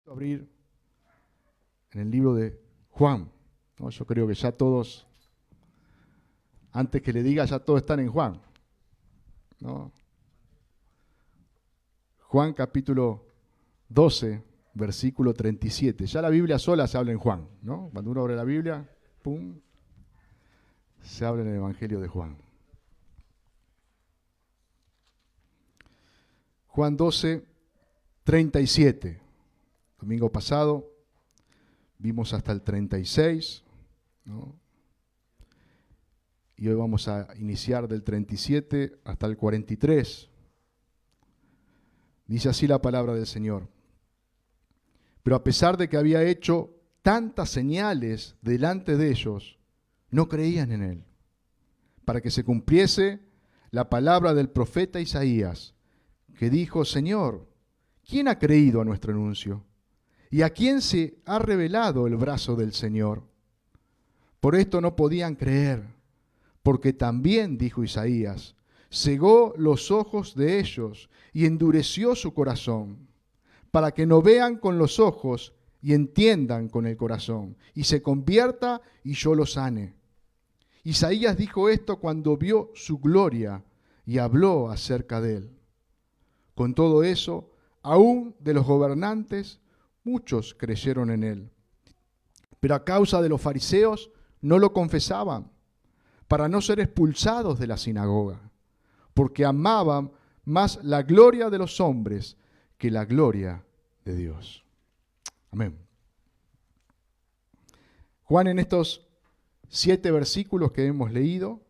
Abrir en el libro de Juan, ¿no? Yo creo que ya todos, antes que le diga, ya todos están en Juan, ¿no? Juan capítulo 12, versículo 37. Ya la Biblia sola se habla en Juan, ¿no? Cuando uno abre la Biblia, ¡pum!, se habla en el Evangelio de Juan. Juan 12, 37. Domingo pasado vimos hasta el 36, ¿no? Y hoy vamos a iniciar del 37 hasta el 43. Dice así la palabra del Señor. Pero a pesar de que había hecho tantas señales delante de ellos, no creían en él, para que se cumpliese la palabra del profeta Isaías, que dijo: Señor, ¿quién ha creído a nuestro anuncio? ¿Y a quién se ha revelado el brazo del Señor? Por esto no podían creer, porque también, dijo Isaías, cegó los ojos de ellos y endureció su corazón, para que no vean con los ojos y entiendan con el corazón, y se convierta y yo los sane. Isaías dijo esto cuando vio su gloria y habló acerca de él. Con todo eso, aún de los gobernantes, muchos creyeron en él. Pero a causa de los fariseos no lo confesaban, para no ser expulsados de la sinagoga, porque amaban más la gloria de los hombres que la gloria de Dios. Amén. Juan, en estos 7 versículos que hemos leído,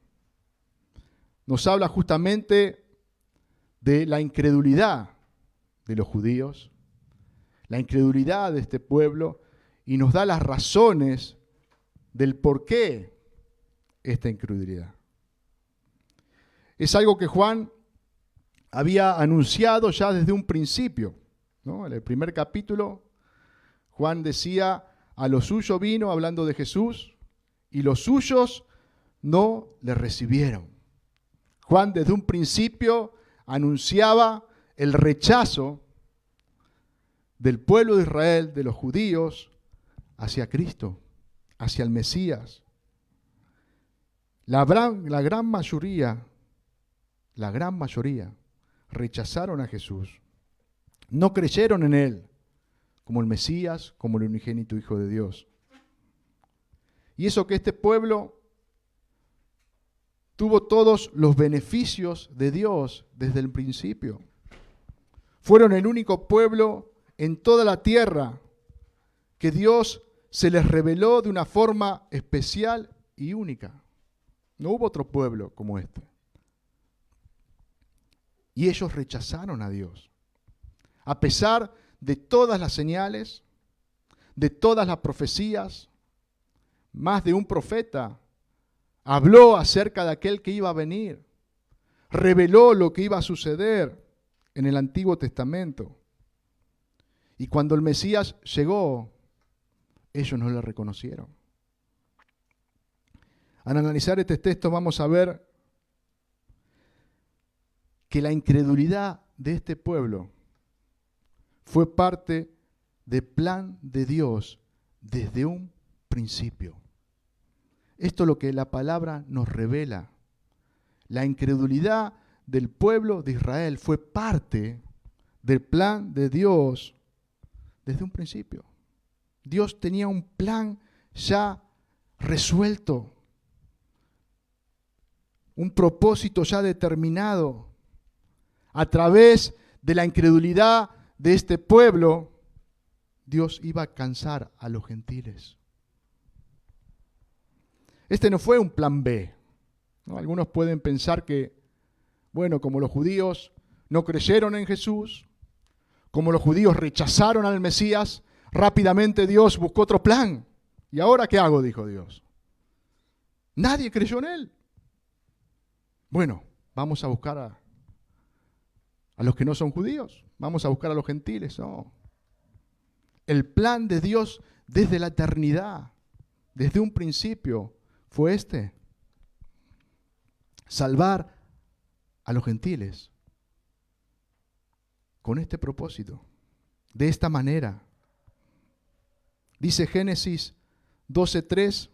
nos habla justamente de la incredulidad de los judíos, la incredulidad de este pueblo, y nos da las razones del por qué esta incredulidad. Es algo que Juan había anunciado ya desde un principio, ¿no? En el primer capítulo, Juan decía: a lo suyo vino, hablando de Jesús, y los suyos no le recibieron. Juan desde un principio anunciaba el rechazo del pueblo de Israel, de los judíos, hacia Cristo, hacia el Mesías. La gran mayoría rechazaron a Jesús. No creyeron en él como el Mesías, como el unigénito Hijo de Dios. Y eso que este pueblo tuvo todos los beneficios de Dios desde el principio. Fueron el único pueblo en toda la tierra que Dios se les reveló de una forma especial y única. No hubo otro pueblo como este. Y ellos rechazaron a Dios. A pesar de todas las señales, de todas las profecías, más de un profeta habló acerca de aquel que iba a venir. Reveló lo que iba a suceder en el Antiguo Testamento. Y cuando el Mesías llegó, ellos no le reconocieron. Al analizar este texto vamos a ver que la incredulidad de este pueblo fue parte del plan de Dios desde un principio. Esto es lo que la palabra nos revela. La incredulidad del pueblo de Israel fue parte del plan de Dios desde un principio. Dios tenía un plan ya resuelto, un propósito ya determinado. A través de la incredulidad de este pueblo, Dios iba a alcanzar a los gentiles. Este no fue un plan B, ¿no? Algunos pueden pensar que, bueno, como los judíos no creyeron en Jesús, como los judíos rechazaron al Mesías, rápidamente Dios buscó otro plan. ¿Y ahora qué hago?, dijo Dios. Nadie creyó en él. Bueno, vamos a buscar a los que no son judíos. Vamos a buscar a los gentiles. No. El plan de Dios desde la eternidad, desde un principio, fue este. salvar a los gentiles con este propósito, de esta manera. Dice Génesis 12:3,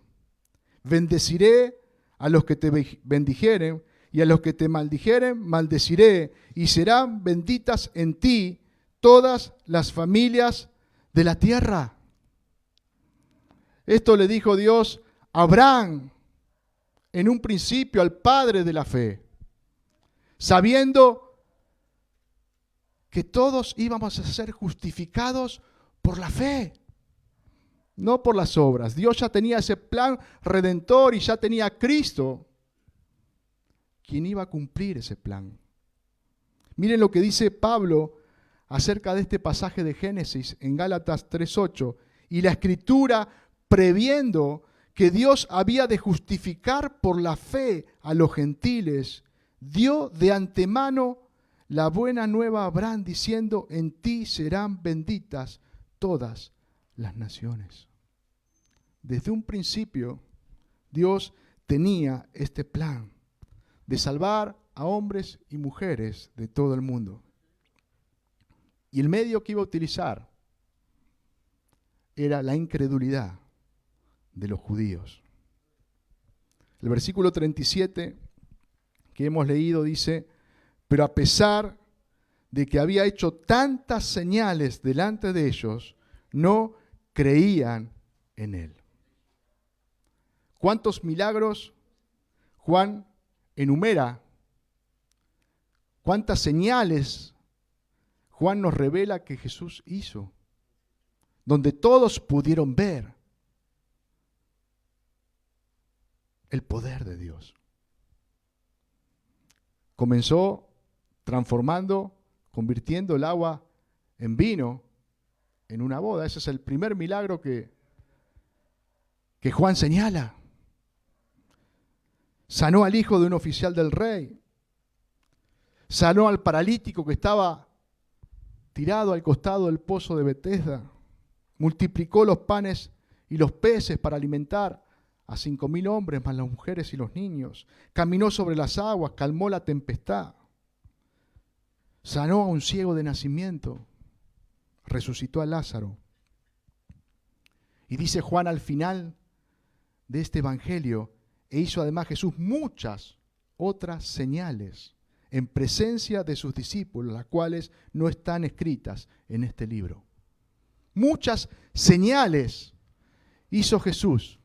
bendeciré a los que te bendijeren y a los que te maldijeren maldeciré, y serán benditas en ti todas las familias de la tierra. Esto le dijo Dios a Abraham en un principio, al padre de la fe, sabiendo que todos íbamos a ser justificados por la fe, no por las obras. Dios ya tenía ese plan redentor y ya tenía a Cristo, quien iba a cumplir ese plan. Miren lo que dice Pablo acerca de este pasaje de Génesis en Gálatas 3:8. Y la Escritura, previendo que Dios había de justificar por la fe a los gentiles, dio de antemano la buena nueva a Abraham, diciendo: en ti serán benditas todas las naciones. Desde un principio, Dios tenía este plan de salvar a hombres y mujeres de todo el mundo. Y el medio que iba a utilizar era la incredulidad de los judíos. El versículo 37 que hemos leído dice: pero a pesar de que había hecho tantas señales delante de ellos, no creían en él. ¿Cuántos milagros Juan enumera? ¿Cuántas señales Juan nos revela que Jesús hizo? Donde todos pudieron ver el poder de Dios. Comenzó transformando, convirtiendo el agua en vino en una boda. Ese es el primer milagro que Juan señala. Sanó al hijo de un oficial del rey. Sanó al paralítico que estaba tirado al costado del pozo de Betesda. Multiplicó los panes y los peces para alimentar a 5,000 hombres, más las mujeres y los niños. Caminó sobre las aguas, calmó la tempestad. Sanó a un ciego de nacimiento. Resucitó a Lázaro. Y dice Juan al final de este evangelio: e hizo además Jesús muchas otras señales en presencia de sus discípulos, las cuales no están escritas en este libro. Muchas señales hizo Jesús.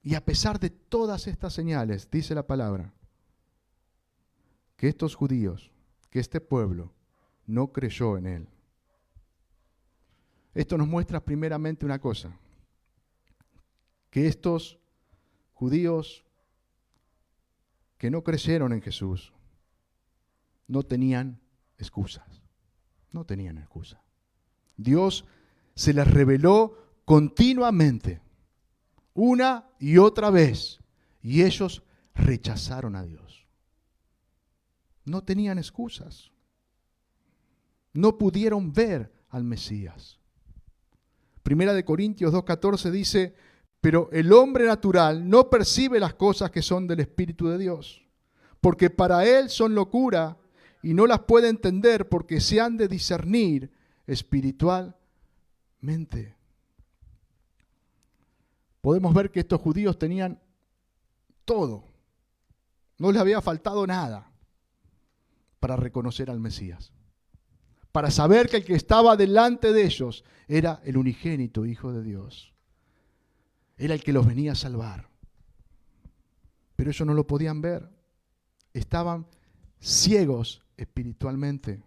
Y a pesar de todas estas señales, dice la palabra, que estos judíos, que este pueblo, no creyó en él. Esto nos muestra primeramente una cosa: que estos judíos que no creyeron en Jesús no tenían excusas. No tenían excusa. Dios se les reveló continuamente, una y otra vez, y ellos rechazaron a Dios. No tenían excusas. No pudieron ver al Mesías. Primera de Corintios 2:14 dice: pero el hombre natural no percibe las cosas que son del Espíritu de Dios, porque para él son locura y no las puede entender, porque se han de discernir espiritualmente. Podemos ver que estos judíos tenían todo. No les había faltado nada para reconocer al Mesías, para saber que el que estaba delante de ellos era el unigénito Hijo de Dios. Era el que los venía a salvar. Pero ellos no lo podían ver. Estaban ciegos espiritualmente.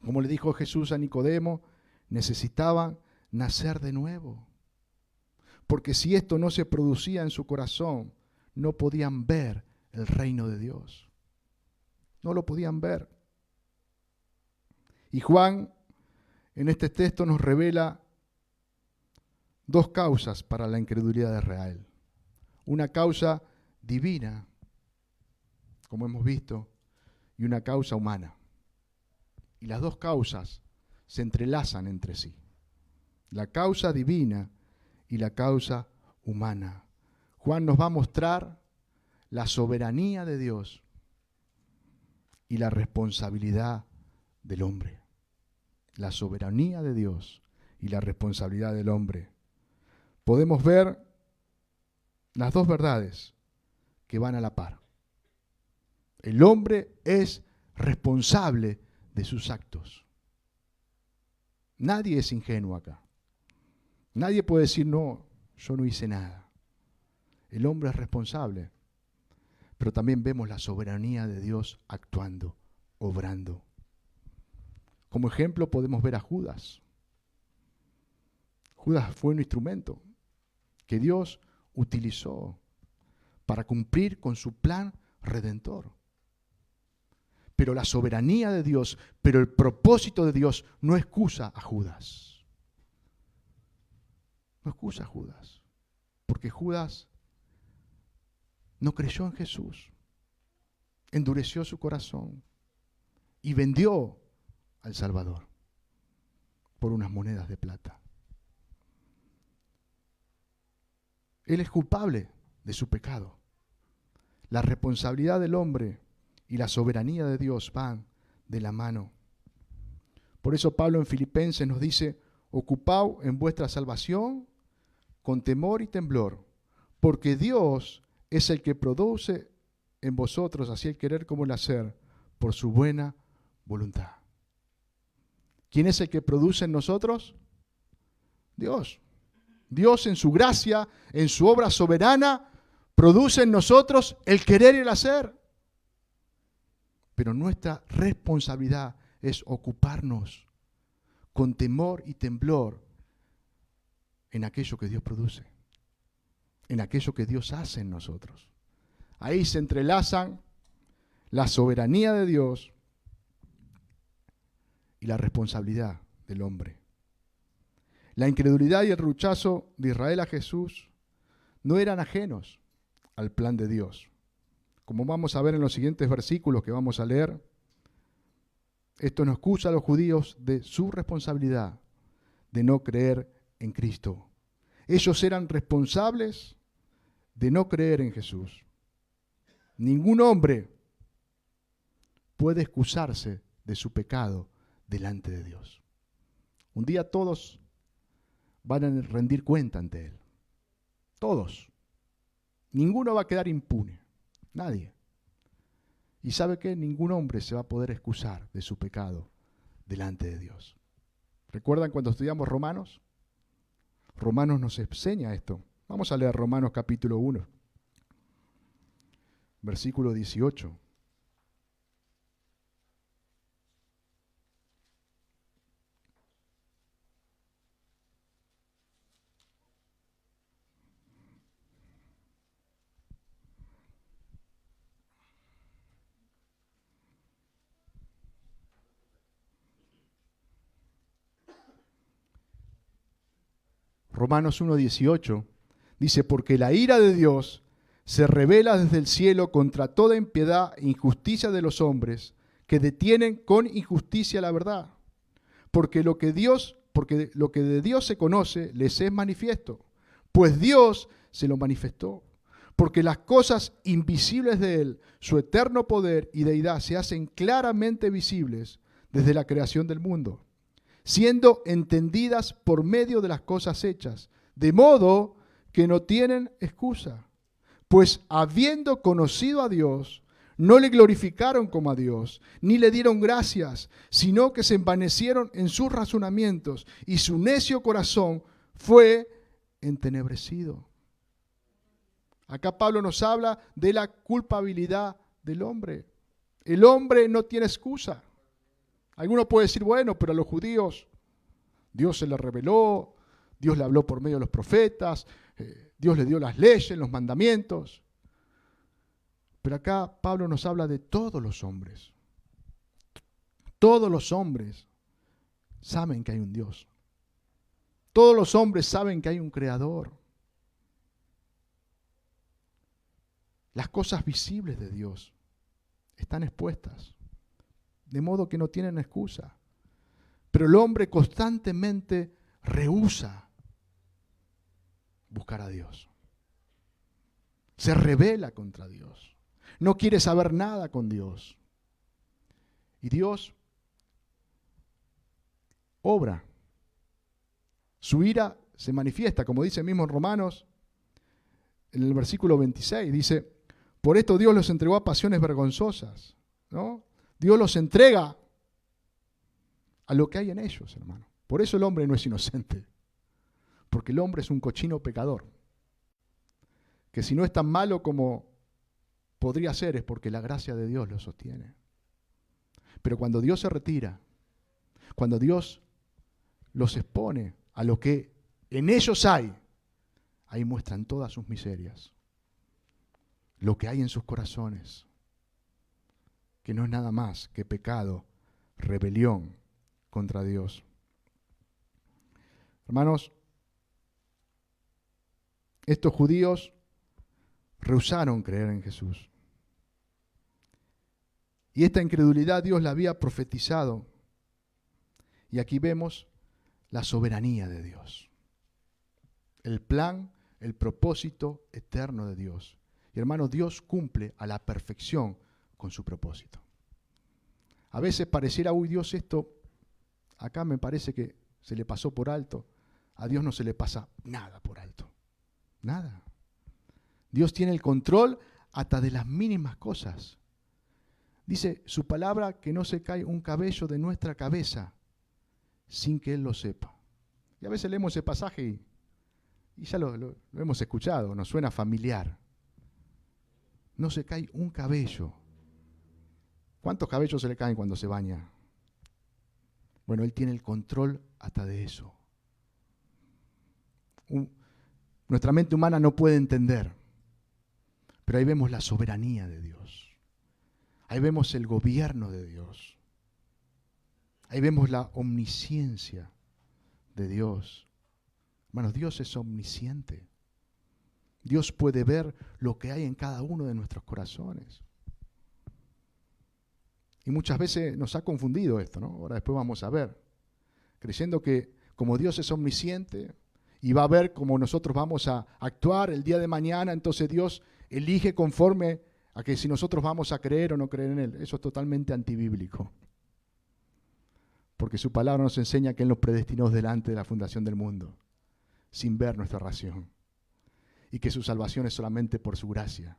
Como le dijo Jesús a Nicodemo, necesitaban nacer de nuevo. Porque si esto no se producía en su corazón, no podían ver el reino de Dios. No lo podían ver. Y Juan, en este texto, nos revela dos causas para la incredulidad de Israel. Una causa divina, como hemos visto, y una causa humana. Y las dos causas se entrelazan entre sí. La causa divina y la causa humana. Juan nos va a mostrar la soberanía de Dios y la responsabilidad del hombre. La soberanía de Dios y la responsabilidad del hombre. Podemos ver las dos verdades que van a la par. El hombre es responsable de sus actos. Nadie es ingenuo acá. Nadie puede decir, no, yo no hice nada. El hombre es responsable. Pero también vemos la soberanía de Dios actuando, obrando. Como ejemplo podemos ver a Judas. Judas fue un instrumento que Dios utilizó para cumplir con su plan redentor. Pero la soberanía de Dios, pero el propósito de Dios no excusa a Judas. No excusa a Judas. Porque Judas no creyó en Jesús. Endureció su corazón y vendió al Salvador por unas monedas de plata. Él es culpable de su pecado. La responsabilidad del hombre y la soberanía de Dios van de la mano. Por eso Pablo en Filipenses nos dice, ocupaos en vuestra salvación con temor y temblor, porque Dios es el que produce en vosotros así el querer como el hacer, por su buena voluntad. ¿Quién es el que produce en nosotros? Dios. Dios en su gracia, en su obra soberana, produce en nosotros el querer y el hacer. Pero nuestra responsabilidad es ocuparnos con temor y temblor en aquello que Dios produce, en aquello que Dios hace en nosotros. Ahí se entrelazan la soberanía de Dios y la responsabilidad del hombre. La incredulidad y el rechazo de Israel a Jesús no eran ajenos al plan de Dios. Como vamos a ver en los siguientes versículos que vamos a leer, esto no excusa a los judíos de su responsabilidad de no creer en Cristo. Ellos eran responsables de no creer en Jesús. Ningún hombre puede excusarse de su pecado delante de Dios. Un día todos van a rendir cuenta ante Él. Todos. Ninguno va a quedar impune. Nadie. Y ¿sabe qué? Ningún hombre se va a poder excusar de su pecado delante de Dios. ¿Recuerdan cuando estudiamos Romanos? Romanos nos enseña esto. Vamos a leer Romanos capítulo 1, versículo 18. Romanos 1:18 dice, porque la ira de Dios se revela desde el cielo contra toda impiedad e injusticia de los hombres que detienen con injusticia la verdad. Porque lo que de Dios se conoce les es manifiesto, pues Dios se lo manifestó. Porque las cosas invisibles de Él, su eterno poder y deidad se hacen claramente visibles desde la creación del mundo, siendo entendidas por medio de las cosas hechas, de modo que no tienen excusa. Pues habiendo conocido a Dios, no le glorificaron como a Dios, ni le dieron gracias, sino que se envanecieron en sus razonamientos, y su necio corazón fue entenebrecido. Acá Pablo nos habla de la culpabilidad del hombre. El hombre no tiene excusa. Alguno puede decir, bueno, pero a los judíos Dios se les reveló, Dios le habló por medio de los profetas, Dios le dio las leyes, los mandamientos. Pero acá Pablo nos habla de todos los hombres. Todos los hombres saben que hay un Dios. Todos los hombres saben que hay un Creador. Las cosas visibles de Dios están expuestas, de modo que no tienen excusa. Pero el hombre constantemente rehúsa buscar a Dios. Se rebela contra Dios. No quiere saber nada con Dios. Y Dios obra. Su ira se manifiesta, como dice mismo en Romanos, en el versículo 26, dice, por esto Dios los entregó a pasiones vergonzosas, ¿no? Dios los entrega a lo que hay en ellos, hermano. Por eso el hombre no es inocente, porque el hombre es un cochino pecador, que si no es tan malo como podría ser, es porque la gracia de Dios lo sostiene. Pero cuando Dios se retira, cuando Dios los expone a lo que en ellos hay, ahí muestran todas sus miserias, lo que hay en sus corazones, que no es nada más que pecado, rebelión contra Dios. Hermanos, estos judíos rehusaron creer en Jesús. Y esta incredulidad Dios la había profetizado. Y aquí vemos la soberanía de Dios. El plan, el propósito eterno de Dios. Y hermanos, Dios cumple a la perfección con su propósito. A veces pareciera, uy, Dios, esto acá me parece que se le pasó por alto. A Dios no se le pasa nada por alto. Nada. Dios tiene el control hasta de las mínimas cosas. Dice su palabra que no se cae un cabello de nuestra cabeza sin que Él lo sepa. Y a veces leemos ese pasaje y ya lo hemos escuchado, nos suena familiar. No se cae un cabello. ¿Cuántos cabellos se le caen cuando se baña? Bueno, Él tiene el control hasta de eso. Nuestra mente humana no puede entender, pero ahí vemos la soberanía de Dios. Ahí vemos el gobierno de Dios. Ahí vemos la omnisciencia de Dios. Hermanos, Dios es omnisciente. Dios puede ver lo que hay en cada uno de nuestros corazones. Y muchas veces nos ha confundido esto, ¿no? Ahora después vamos a ver. Creyendo que como Dios es omnisciente y va a ver cómo nosotros vamos a actuar el día de mañana, entonces Dios elige conforme a que si nosotros vamos a creer o no creer en Él. Eso es totalmente antibíblico. Porque su palabra nos enseña que Él nos predestinó delante de la fundación del mundo, sin ver nuestra ración. Y que su salvación es solamente por su gracia.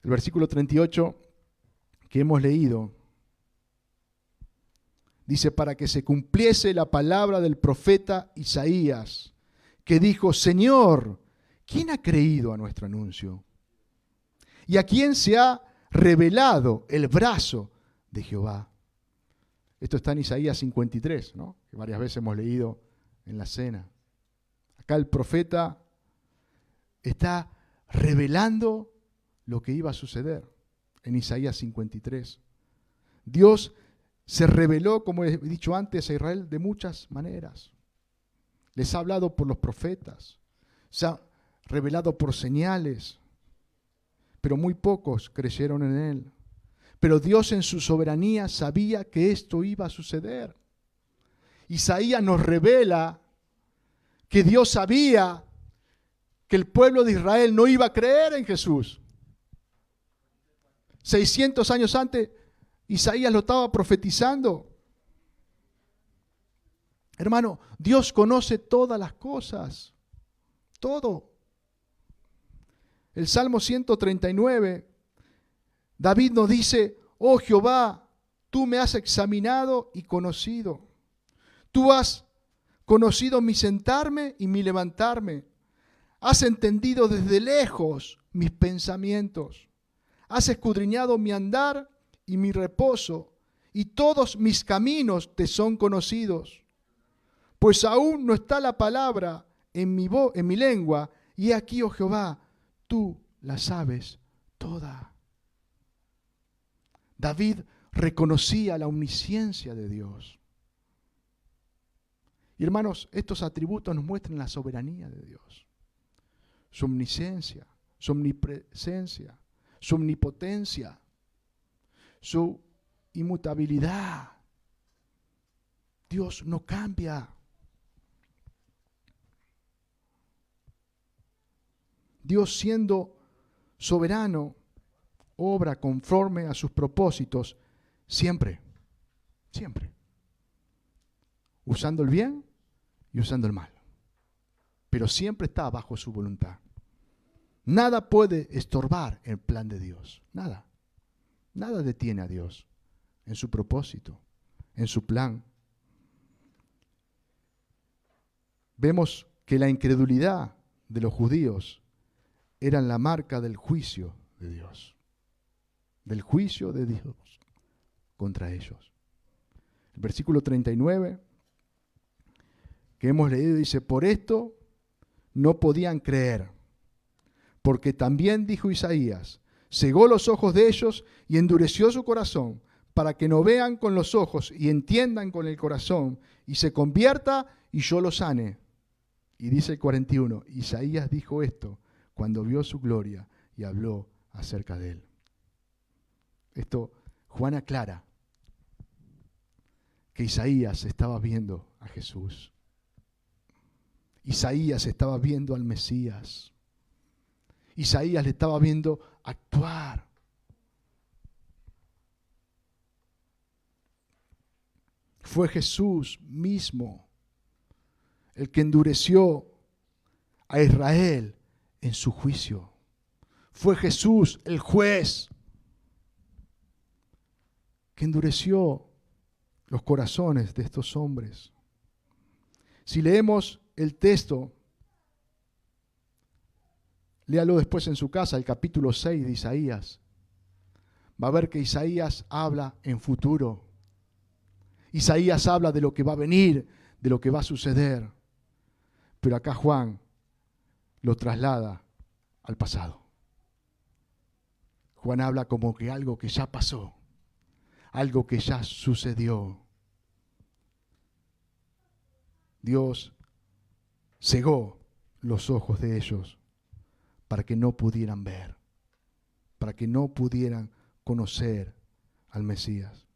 El versículo 38 que hemos leído dice, para que se cumpliese la palabra del profeta Isaías, que dijo, Señor, ¿quién ha creído a nuestro anuncio? ¿Y a quién se ha revelado el brazo de Jehová? Esto está en Isaías 53, ¿no? Que varias veces hemos leído en la cena. Acá el profeta está revelando lo que iba a suceder en Isaías 53. Dios se reveló, como he dicho antes, a Israel de muchas maneras. Les ha hablado por los profetas, se ha revelado por señales, pero muy pocos creyeron en Él. Pero Dios en su soberanía sabía que esto iba a suceder. Isaías nos revela que Dios sabía que el pueblo de Israel no iba a creer en Jesús. 600 años antes, Isaías lo estaba profetizando. Hermano, Dios conoce todas las cosas, todo. El Salmo 139, David nos dice, oh Jehová, tú me has examinado y conocido. Tú has conocido mi sentarme y mi levantarme. Has entendido desde lejos mis pensamientos. Has escudriñado mi andar y mi reposo, y todos mis caminos te son conocidos. Pues aún no está la palabra en mi lengua, y aquí, oh Jehová, tú la sabes toda. David reconocía la omnisciencia de Dios. Y hermanos, estos atributos nos muestran la soberanía de Dios. Su omnisciencia, su omnipresencia, su omnipotencia, su inmutabilidad. Dios no cambia. Dios, siendo soberano, obra conforme a sus propósitos siempre, siempre, usando el bien y usando el mal, pero siempre está bajo su voluntad. Nada puede estorbar el plan de Dios, nada detiene a Dios en su propósito, en su plan. Vemos que la incredulidad de los judíos era la marca del juicio de Dios, del juicio de Dios contra ellos. El versículo 39 que hemos leído dice: por esto no podían creer, porque también dijo Isaías, cegó los ojos de ellos y endureció su corazón, para que no vean con los ojos y entiendan con el corazón, y se convierta y yo los sane. Y dice el 41, Isaías dijo esto cuando vio su gloria y habló acerca de él. Esto Juan aclara que Isaías estaba viendo a Jesús. Isaías estaba viendo al Mesías. Isaías le estaba viendo actuar. Fue Jesús mismo el que endureció a Israel en su juicio. Fue Jesús el juez que endureció los corazones de estos hombres. Si leemos el texto, léalo después en su casa, el capítulo 6 de Isaías. Va a ver que Isaías habla en futuro. Isaías habla de lo que va a venir, de lo que va a suceder. Pero acá Juan lo traslada al pasado. Juan habla como que algo que ya pasó, algo que ya sucedió. Dios cegó los ojos de ellos para que no pudieran ver, para que no pudieran conocer al Mesías.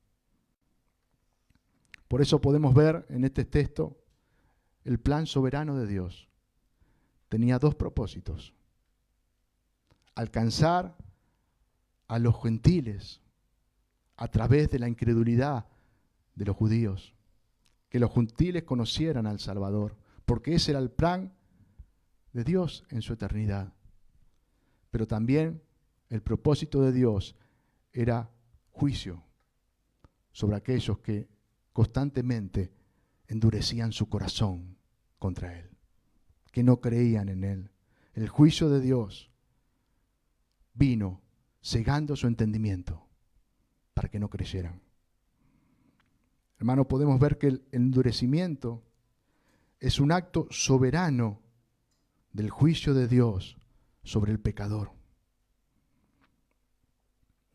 Por eso podemos ver en este texto el plan soberano de Dios. Tenía dos propósitos: alcanzar a los gentiles a través de la incredulidad de los judíos, que los gentiles conocieran al Salvador, porque ese era el plan de Dios en su eternidad. Pero también el propósito de Dios era juicio sobre aquellos que constantemente endurecían su corazón contra Él, que no creían en Él. El juicio de Dios vino cegando su entendimiento para que no creyeran. Hermano, podemos ver que el endurecimiento es un acto soberano del juicio de Dios sobre el pecador.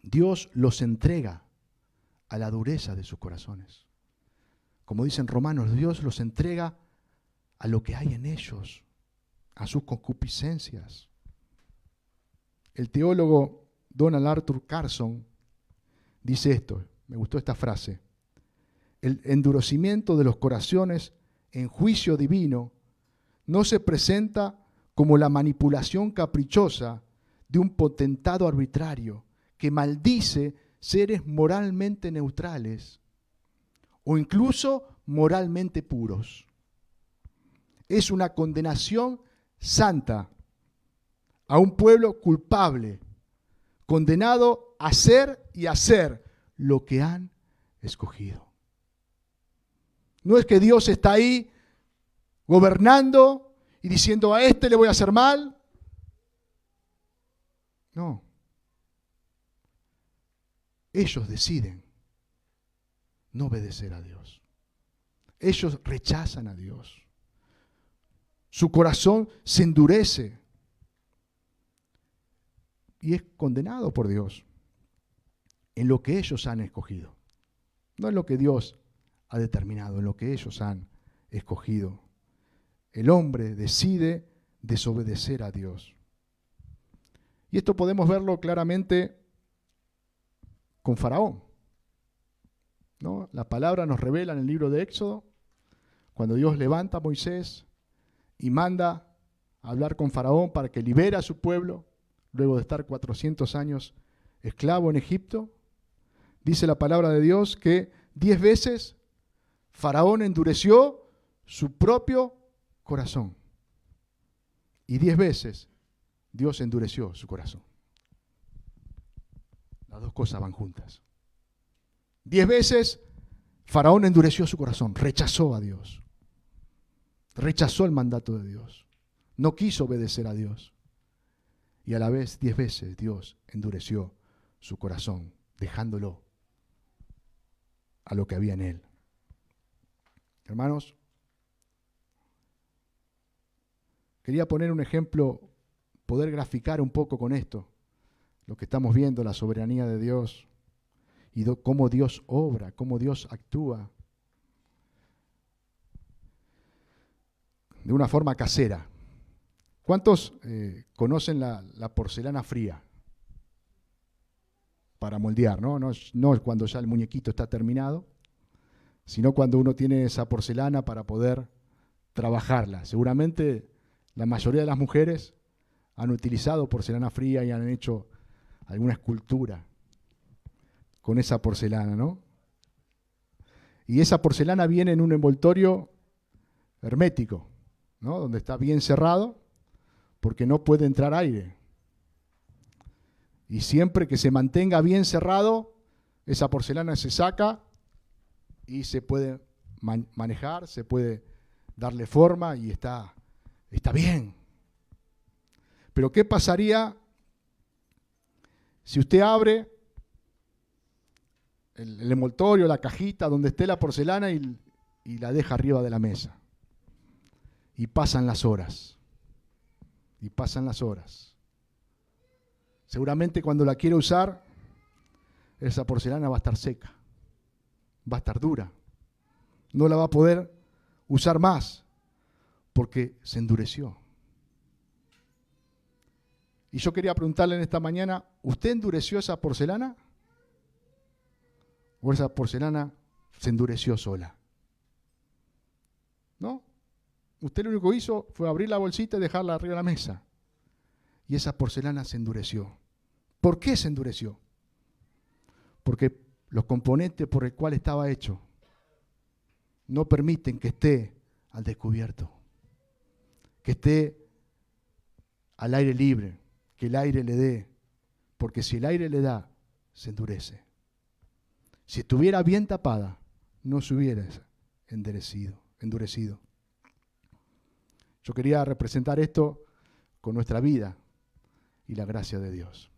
Dios los entrega a la dureza de sus corazones. Como dicen Romanos, Dios los entrega a lo que hay en ellos, a sus concupiscencias. El teólogo Donald Arthur Carson dice esto, me gustó esta frase: el endurecimiento de los corazones en juicio divino no se presenta como la manipulación caprichosa de un potentado arbitrario que maldice seres moralmente neutrales o incluso moralmente puros. Es una condenación santa a un pueblo culpable, condenado a ser y hacer lo que han escogido. No es que Dios está ahí gobernando y diciendo: a este le voy a hacer mal. No. Ellos deciden no obedecer a Dios. Ellos rechazan a Dios. Su corazón se endurece y es condenado por Dios en lo que ellos han escogido. No en lo que Dios ha determinado, en lo que ellos han escogido. El hombre decide desobedecer a Dios. Y esto podemos verlo claramente con Faraón, ¿no? La palabra nos revela en el libro de Éxodo, cuando Dios levanta a Moisés y manda a hablar con Faraón para que libere a su pueblo, luego de estar 400 años esclavo en Egipto. Dice la palabra de Dios que 10 veces Faraón endureció su propio corazón. Y 10 veces Dios endureció su corazón. Las dos cosas van juntas. 10 veces Faraón endureció su corazón, rechazó a Dios. Rechazó el mandato de Dios. No quiso obedecer a Dios. Y a la vez 10 veces Dios endureció su corazón, dejándolo a lo que había en él. Hermanos, quería poner un ejemplo, poder graficar un poco con esto, lo que estamos viendo, la soberanía de Dios y cómo Dios obra, cómo Dios actúa de una forma casera. ¿Cuántos conocen la porcelana fría? Para moldear, ¿no? No cuando ya el muñequito está terminado, sino cuando uno tiene esa porcelana para poder trabajarla. Seguramente la mayoría de las mujeres han utilizado porcelana fría y han hecho alguna escultura con esa porcelana, ¿no? Y esa porcelana viene en un envoltorio hermético, ¿no? Donde está bien cerrado, porque no puede entrar aire. Y siempre que se mantenga bien cerrado, esa porcelana se saca y se puede manejar, se puede darle forma y está bien. Pero ¿qué pasaría si usted abre el envoltorio, la cajita donde esté la porcelana y la deja arriba de la mesa? Y pasan las horas. Y pasan las horas. Seguramente cuando la quiera usar, esa porcelana va a estar seca, va a estar dura. No la va a poder usar más porque se endureció. Y yo quería preguntarle en esta mañana, ¿usted endureció esa porcelana? ¿O esa porcelana se endureció sola? ¿No? Usted lo único que hizo fue abrir la bolsita y dejarla arriba de la mesa. Y esa porcelana se endureció. ¿Por qué se endureció? Porque los componentes por el cual estaba hecho no permiten que esté al descubierto, que esté al aire libre, que el aire le dé, porque si el aire le da, se endurece. Si estuviera bien tapada, no se hubiera endurecido. Yo quería representar esto con nuestra vida y la gracia de Dios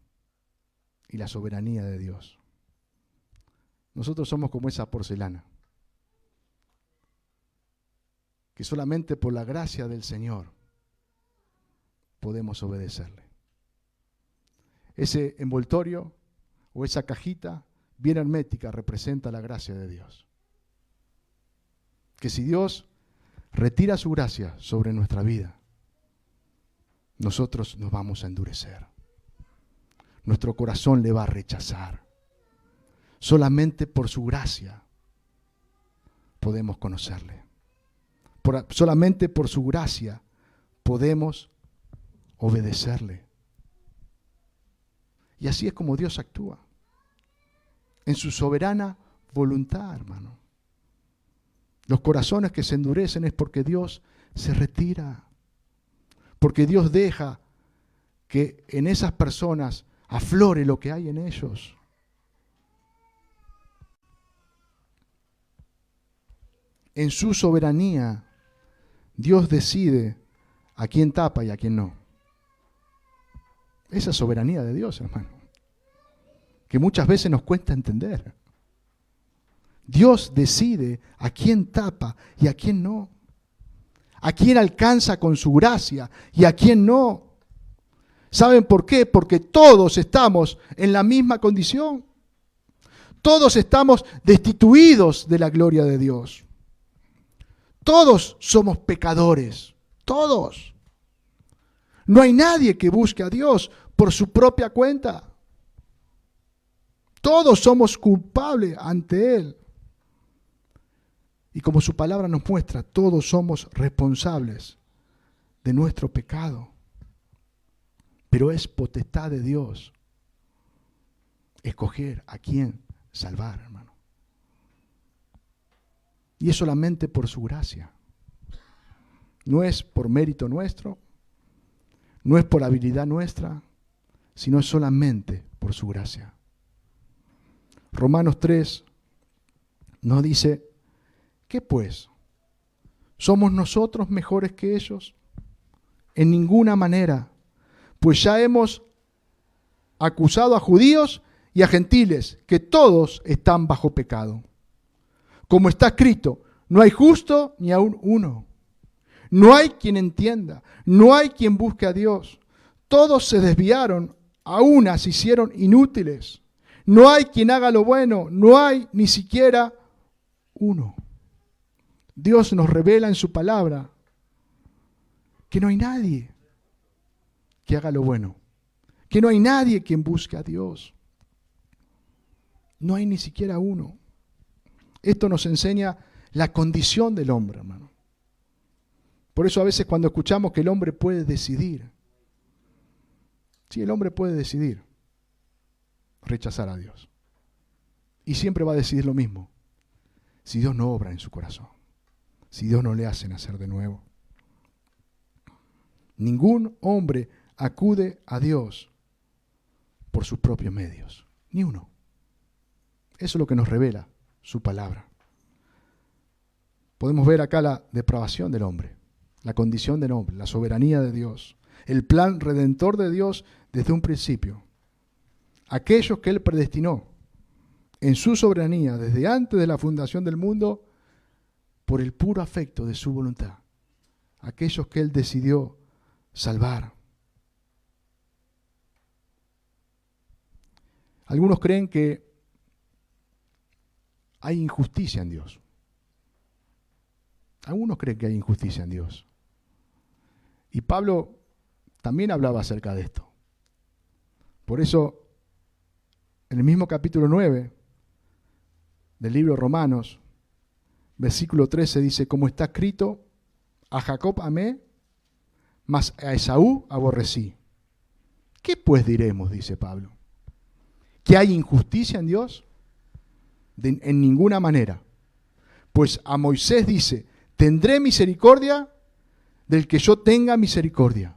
y la soberanía de Dios. Nosotros somos como esa porcelana, que solamente por la gracia del Señor podemos obedecerle. Ese envoltorio o esa cajita bien hermética representa la gracia de Dios. Que si Dios retira su gracia sobre nuestra vida, nosotros nos vamos a endurecer. Nuestro corazón le va a rechazar. Solamente por su gracia podemos conocerle. Solamente por su gracia podemos obedecerle. Y así es como Dios actúa. En su soberana voluntad, hermano. Los corazones que se endurecen es porque Dios se retira. Porque Dios deja que en esas personas aflore lo que hay en ellos. En su soberanía, Dios decide a quién tapa y a quién no. Esa soberanía de Dios, hermano, que muchas veces nos cuesta entender. Dios decide a quién tapa y a quién no. A quién alcanza con su gracia y a quién no. ¿Saben por qué? Porque todos estamos en la misma condición. Todos estamos destituidos de la gloria de Dios. Todos somos pecadores. Todos. No hay nadie que busque a Dios por su propia cuenta. Todos somos culpables ante Él. Y como su palabra nos muestra, todos somos responsables de nuestro pecado. Pero es potestad de Dios escoger a quién salvar, hermano. Y es solamente por su gracia. No es por mérito nuestro, no es por habilidad nuestra, sino es solamente por su gracia. Romanos 3 nos dice, ¿qué pues? ¿Somos nosotros mejores que ellos? En ninguna manera, pues ya hemos acusado a judíos y a gentiles, que todos están bajo pecado. Como está escrito, no hay justo ni aun uno. No hay quien entienda, no hay quien busque a Dios. Todos se desviaron, a una se hicieron inútiles. No hay quien haga lo bueno, no hay ni siquiera uno. Dios nos revela en su palabra que no hay nadie que haga lo bueno, que no hay nadie quien busque a Dios. No hay ni siquiera uno. Esto nos enseña la condición del hombre, hermano. Por eso a veces cuando escuchamos que el hombre puede decidir, sí, el hombre puede decidir rechazar a Dios. Y siempre va a decidir lo mismo, si Dios no obra en su corazón, si Dios no le hace nacer de nuevo. Ningún hombre acude a Dios por sus propios medios, ni uno. Eso es lo que nos revela su palabra. Podemos ver acá la depravación del hombre, la condición del hombre, la soberanía de Dios, el plan redentor de Dios desde un principio. Aquellos que Él predestinó en su soberanía desde antes de la fundación del mundo por el puro afecto de su voluntad. Aquellos que Él decidió salvar. Algunos creen que hay injusticia en Dios. Algunos creen que hay injusticia en Dios. Y Pablo también hablaba acerca de esto. Por eso, en el mismo capítulo 9 del libro de Romanos, versículo 13 dice, como está escrito, a Jacob amé, mas a Esaú aborrecí. ¿Qué pues diremos? Dice Pablo. ¿Que hay injusticia en Dios? En ninguna manera. Pues a Moisés dice, tendré misericordia del que yo tenga misericordia,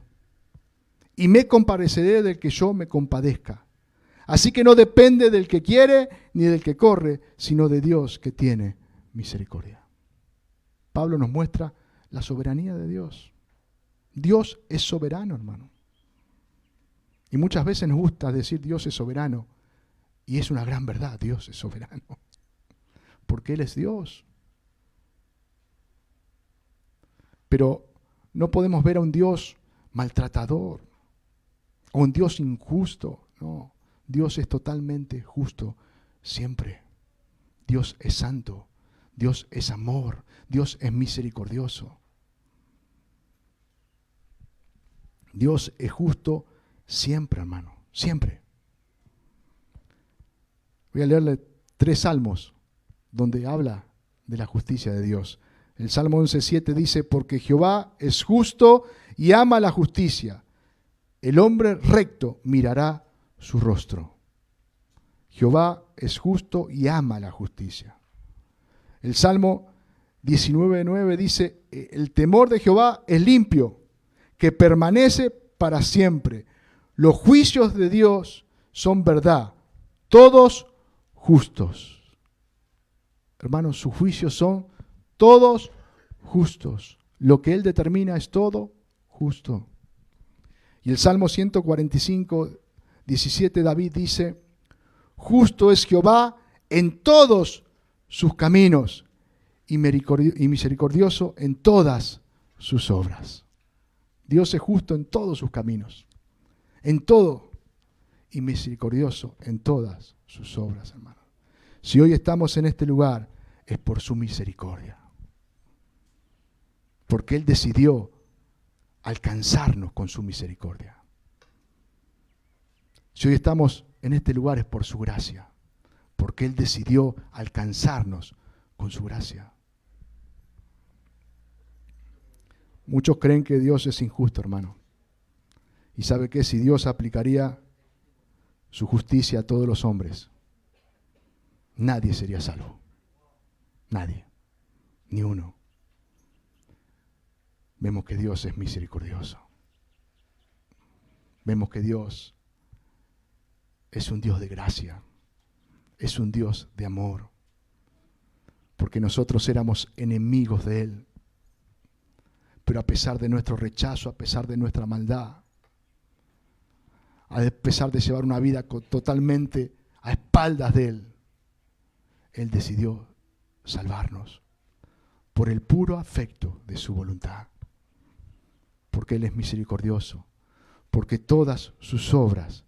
y me compadeceré del que yo me compadezca. Así que no depende del que quiere ni del que corre, sino de Dios que tiene misericordia. Pablo nos muestra la soberanía de Dios. Dios es soberano, hermano. Y muchas veces nos gusta decir Dios es soberano, y es una gran verdad, Dios es soberano, porque Él es Dios. Pero no podemos ver a un Dios maltratador, o un Dios injusto. No, Dios es totalmente justo siempre. Dios es santo, Dios es amor, Dios es misericordioso. Dios es justo siempre, hermano, siempre. Voy a leerle 3 salmos donde habla de la justicia de Dios. El Salmo 11:7 dice, porque Jehová es justo y ama la justicia. El hombre recto mirará su rostro. Jehová es justo y ama la justicia. El Salmo 19:9 dice, el temor de Jehová es limpio, que permanece para siempre. Los juicios de Dios son verdad, todos justos. Hermanos, sus juicios son todos justos. Lo que Él determina es todo justo. Y el Salmo 145:17, David dice, justo es Jehová en todos sus caminos y misericordioso en todas sus obras. Dios es justo en todos sus caminos, en todo, y misericordioso en todas sus obras, hermano. Si hoy estamos en este lugar, es por su misericordia. Porque Él decidió alcanzarnos con su misericordia. Si hoy estamos en este lugar, es por su gracia. Porque Él decidió alcanzarnos con su gracia. Muchos creen que Dios es injusto, hermano. ¿Y sabe qué? Si Dios aplicaría su justicia a todos los hombres, nadie sería salvo. Nadie. Ni uno. Vemos que Dios es misericordioso. Vemos que Dios es un Dios de gracia. Es un Dios de amor. Porque nosotros éramos enemigos de Él. Pero a pesar de nuestro rechazo, a pesar de nuestra maldad, a pesar de llevar una vida totalmente a espaldas de Él, Él decidió salvarnos por el puro afecto de su voluntad. Porque Él es misericordioso. Porque todas sus obras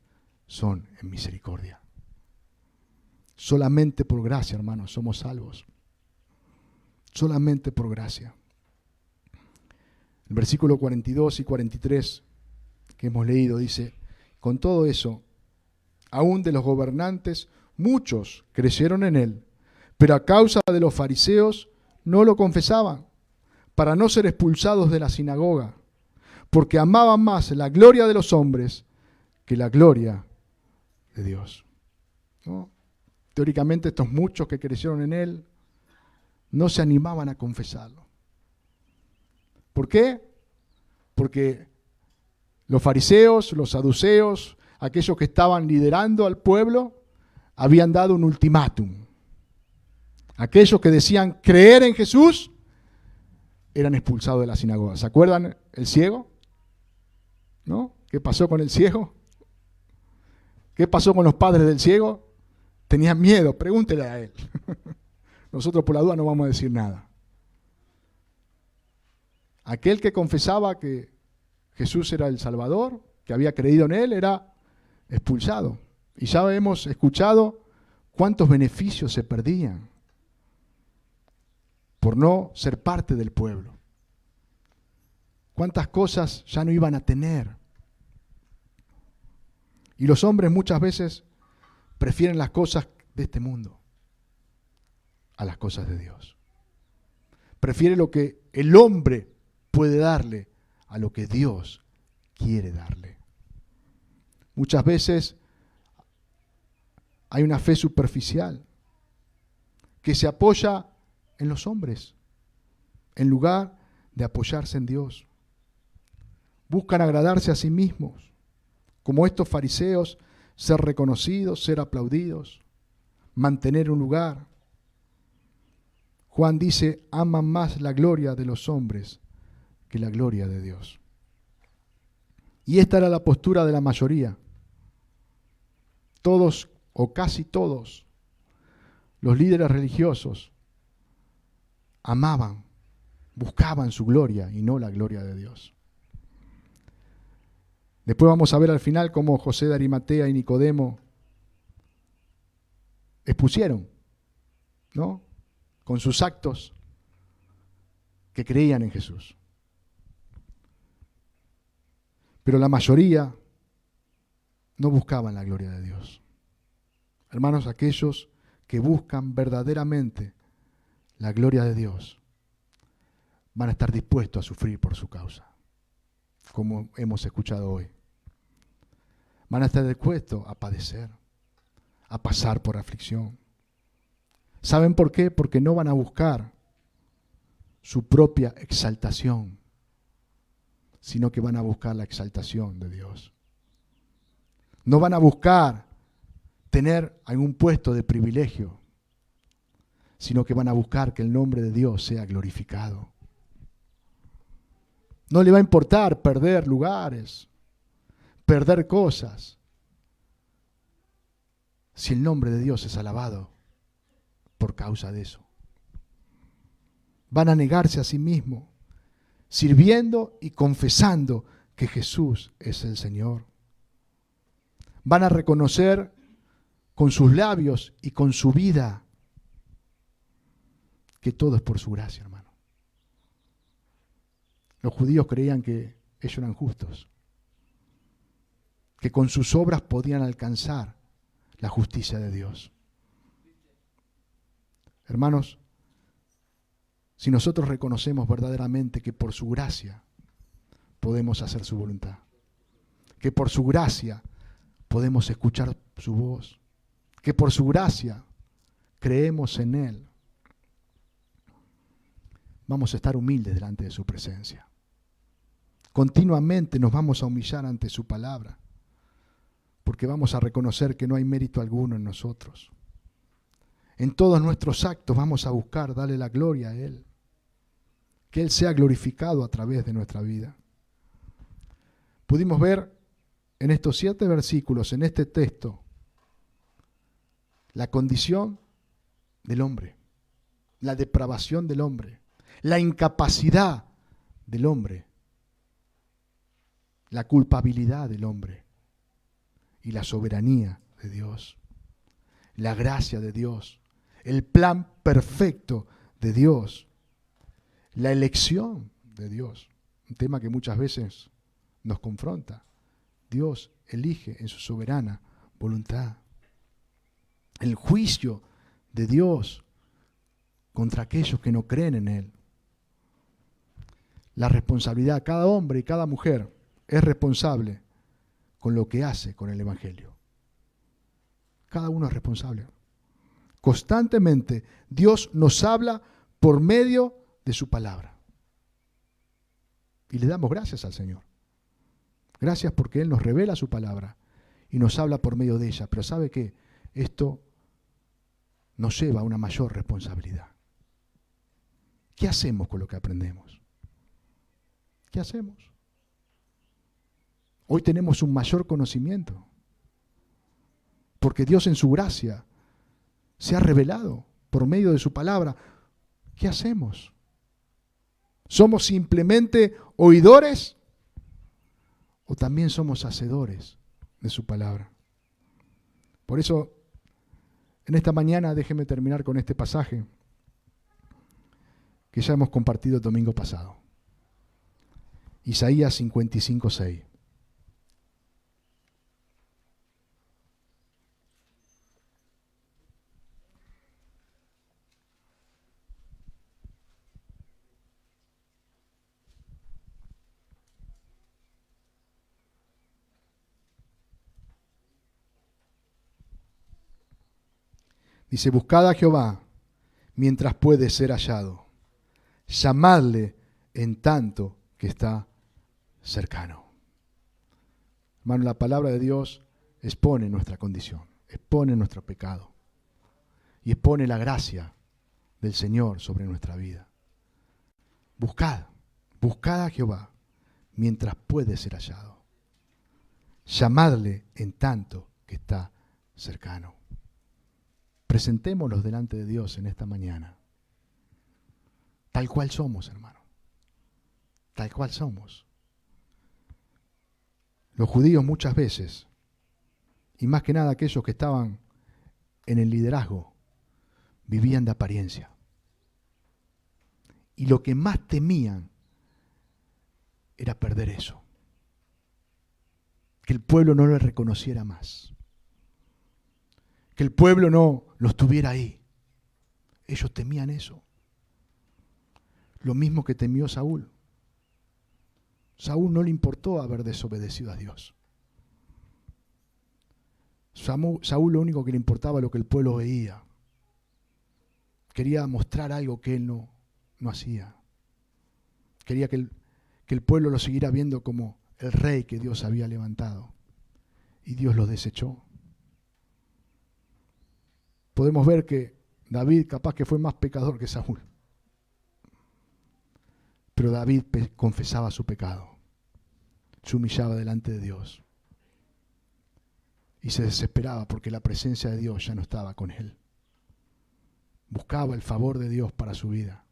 son en misericordia. Solamente por gracia, hermanos, somos salvos. Solamente por gracia. El versículo 42 y 43 que hemos leído dice: con todo eso, aún de los gobernantes, muchos creyeron en Él, pero a causa de los fariseos no lo confesaban, para no ser expulsados de la sinagoga, porque amaban más la gloria de los hombres que la gloria de Dios. ¿No? Teóricamente estos muchos que crecieron en Él no se animaban a confesarlo. ¿Por qué? Porque los fariseos, los saduceos, aquellos que estaban liderando al pueblo, habían dado un ultimátum. Aquellos que decían creer en Jesús eran expulsados de la sinagoga. ¿Se acuerdan el ciego? ¿No? ¿Qué pasó con el ciego? ¿Qué pasó con los padres del ciego? Tenían miedo, pregúntele a él. Nosotros por la duda no vamos a decir nada. Aquel que confesaba que Jesús era el Salvador, que había creído en Él, era expulsado. Y ya hemos escuchado cuántos beneficios se perdían por no ser parte del pueblo. Cuántas cosas ya no iban a tener. Y los hombres muchas veces prefieren las cosas de este mundo a las cosas de Dios. Prefiere lo que el hombre puede darle a lo que Dios quiere darle. Muchas veces hay una fe superficial que se apoya en los hombres en lugar de apoyarse en Dios. Buscan agradarse a sí mismos, como estos fariseos, ser reconocidos, ser aplaudidos, mantener un lugar. Juan dice: aman más la gloria de los hombres que la gloria de Dios. Y esta era la postura de la mayoría. Todos o casi todos los líderes religiosos amaban, buscaban su gloria y no la gloria de Dios. Después vamos a ver al final cómo José de Arimatea y Nicodemo expusieron, ¿no?, con sus actos, que creían en Jesús. Pero la mayoría no buscaban la gloria de Dios. Hermanos, aquellos que buscan verdaderamente la gloria de Dios van a estar dispuestos a sufrir por su causa, como hemos escuchado hoy. Van a estar dispuestos a padecer, a pasar por aflicción. ¿Saben por qué? Porque no van a buscar su propia exaltación, sino que van a buscar la exaltación de Dios. No van a buscar tener algún puesto de privilegio, sino que van a buscar que el nombre de Dios sea glorificado. No le va a importar perder lugares, perder cosas, si el nombre de Dios es alabado por causa de eso. Van a negarse a sí mismos, sirviendo y confesando que Jesús es el Señor. Van a reconocer con sus labios y con su vida que todo es por su gracia, hermano. Los judíos creían que ellos eran justos, que con sus obras podían alcanzar la justicia de Dios. Hermanos, si nosotros reconocemos verdaderamente que por su gracia podemos hacer su voluntad. Que por su gracia podemos escuchar su voz. Que por su gracia creemos en Él. Vamos a estar humildes delante de su presencia. Continuamente nos vamos a humillar ante su palabra, porque vamos a reconocer que no hay mérito alguno en nosotros. En todos nuestros actos vamos a buscar darle la gloria a Él, que Él sea glorificado a través de nuestra vida. Pudimos ver en estos 7 versículos, en este texto, la condición del hombre, la depravación del hombre, la incapacidad del hombre, la culpabilidad del hombre y la soberanía de Dios, la gracia de Dios, el plan perfecto de Dios, la elección de Dios, un tema que muchas veces nos confronta. Dios elige en su soberana voluntad. El juicio de Dios contra aquellos que no creen en Él. La responsabilidad, cada hombre y cada mujer es responsable con lo que hace con el Evangelio. Cada uno es responsable. Constantemente Dios nos habla por medio de su palabra. Y le damos gracias al Señor. Gracias porque Él nos revela su palabra y nos habla por medio de ella. Pero ¿sabe qué? Esto nos lleva a una mayor responsabilidad. ¿Qué hacemos con lo que aprendemos? ¿Qué hacemos? Hoy tenemos un mayor conocimiento, porque Dios en su gracia se ha revelado por medio de su palabra. ¿Qué hacemos? ¿Somos simplemente oidores o también somos hacedores de su palabra? Por eso, en esta mañana déjeme terminar con este pasaje que ya hemos compartido el domingo pasado. Isaías 55:6. Dice, buscad a Jehová mientras puede ser hallado. Llamadle en tanto que está cercano. Hermano, la palabra de Dios expone nuestra condición, expone nuestro pecado y expone la gracia del Señor sobre nuestra vida. Buscad a Jehová mientras puede ser hallado. Llamadle en tanto que está cercano. Presentémoslos delante de Dios en esta mañana. Tal cual somos, hermano. Tal cual somos. Los judíos muchas veces, y más que nada aquellos que estaban en el liderazgo, vivían de apariencia. Y lo que más temían era perder eso. Que el pueblo no les reconociera más. Que el pueblo no los tuviera ahí. Ellos temían eso. Lo mismo que temió Saúl. Saúl no le importó haber desobedecido a Dios. Saúl lo único que le importaba lo que el pueblo veía. Quería mostrar algo que él no hacía. Quería que el pueblo lo siguiera viendo como el rey que Dios había levantado. Y Dios lo desechó. Podemos ver que David capaz que fue más pecador que Saúl. Pero David confesaba su pecado. Se humillaba delante de Dios. Y se desesperaba porque la presencia de Dios ya no estaba con él. Buscaba el favor de Dios para su vida.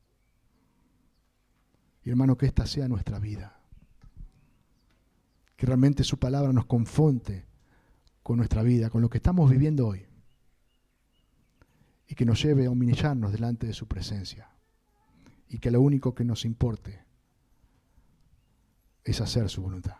Y hermano, que esta sea nuestra vida. Que realmente su palabra nos confronte con nuestra vida, con lo que estamos viviendo hoy. Y que nos lleve a humillarnos delante de su presencia. Y que lo único que nos importe es hacer su voluntad.